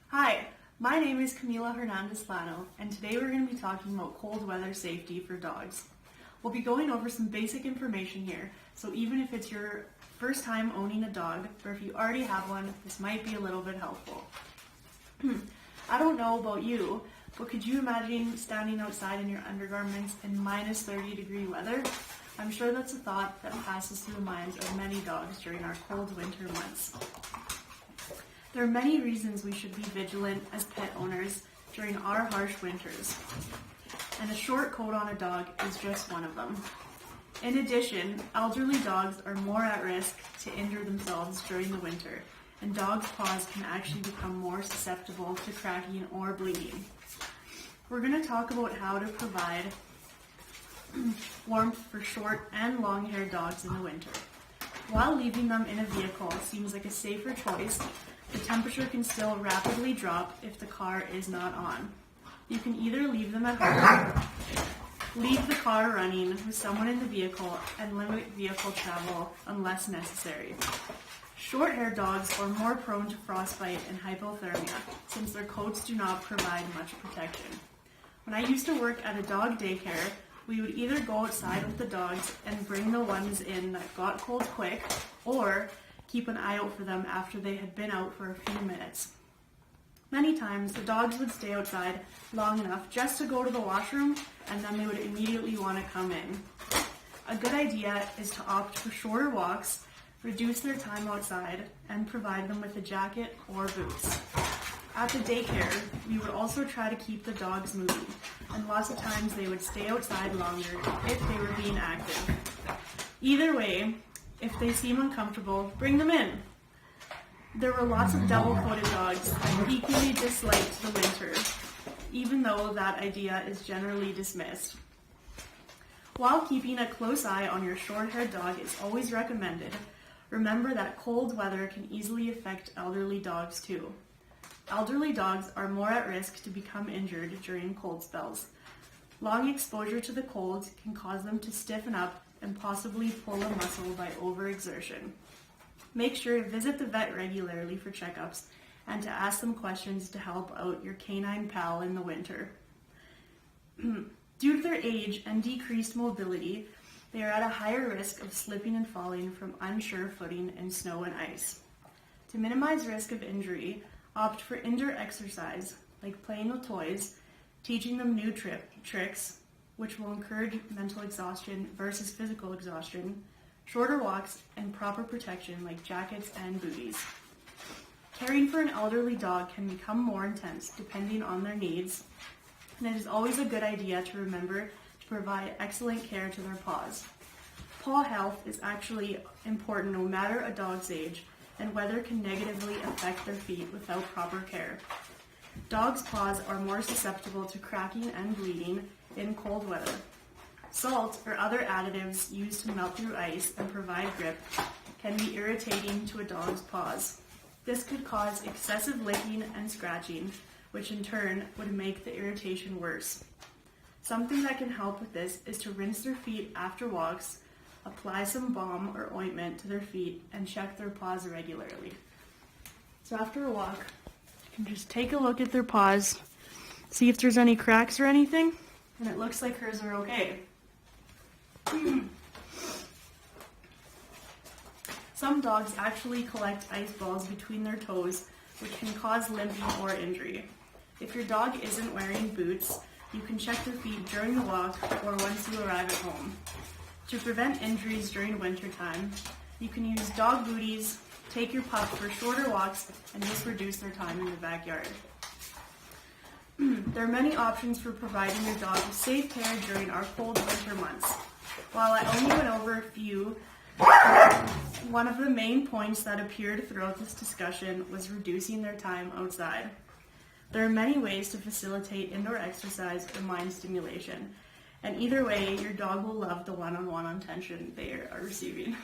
Hi, my name is Camila Hernandez Solano, and today we're going to be talking about cold weather safety for dogs. We'll be going over some basic information here, so even if it's your first time owning a dog, or if you already have one, this might be a little bit helpful. I don't know about you, but could you imagine standing outside in your undergarments in minus 30-degree weather? I'm sure that's a thought that passes through the minds of many dogs during our cold winter months. There are many reasons we should be vigilant as pet owners during our harsh winters, and a short coat on a dog is just one of them. In addition, elderly dogs are more at risk to injure themselves during the winter, and dogs' paws can actually become more susceptible to cracking or bleeding. We're going to talk about how to provide warmth for short and long-haired dogs in the winter. While leaving them in a vehicle seems like a safer choice, the temperature can still rapidly drop if the car is not on. You can either leave them at home, leave the car running with someone in the vehicle, and limit vehicle travel unless necessary. Short-haired dogs are more prone to frostbite and hypothermia since their coats do not provide much protection. When I used to work at a dog daycare, we would either go outside with the dogs and bring the ones in that got cold quick, or keep an eye out for them after they had been out for a few minutes. Many times, the dogs would stay outside long enough just to go to the washroom, and then they would immediately want to come in. A good idea is to opt for shorter walks, reduce their time outside, and provide them with a jacket or boots. At the daycare, we would also try to keep the dogs moving, and lots of times they would stay outside longer if they were being active. Either way, if they seem uncomfortable, bring them in. There were lots of double-coated dogs that equally disliked the winter, even though that idea is generally dismissed. While keeping a close eye on your short-haired dog is always recommended, remember that cold weather can easily affect elderly dogs too. Elderly dogs are more at risk to become injured during cold spells. Long exposure to the cold can cause them to stiffen up and possibly pull a muscle by overexertion. Make sure to visit the vet regularly for checkups and to ask them questions to help out your canine pal in the winter. Due to their age and decreased mobility, they are at a higher risk of slipping and falling from unsure footing in snow and ice. To minimize risk of injury, opt for indoor exercise, like playing with toys, teaching them new tricks, which will encourage mental exhaustion versus physical exhaustion, shorter walks, and proper protection like jackets and booties. Caring for an elderly dog can become more intense depending on their needs, and it is always a good idea to remember to provide excellent care to their paws. Paw health is actually important no matter a dog's age, and weather can negatively affect their feet without proper care. Dogs' paws are more susceptible to cracking and bleeding in cold weather. Salt or other additives used to melt through ice and provide grip can be irritating to a dog's paws. This could cause excessive licking and scratching, which in turn would make the irritation worse. Something that can help with this is to rinse their feet after walks, apply some balm or ointment to their feet, and check their paws regularly. So after a walk, you can just take a look at their paws, see if there's any cracks or anything, and it looks like hers are okay. Some dogs actually collect ice balls between their toes, which can cause limping or injury. If your dog isn't wearing boots, you can check their feet during the walk or once you arrive at home. To prevent injuries during winter time, you can use dog booties, take your pup for shorter walks, and just reduce their time in the backyard. There are many options for providing your dog with safe care during our cold winter months. While I only went over a few, one of the main points that appeared throughout this discussion was reducing their time outside. There are many ways to facilitate indoor exercise or mind stimulation, and either way, your dog will love the one-on-one attention they are receiving.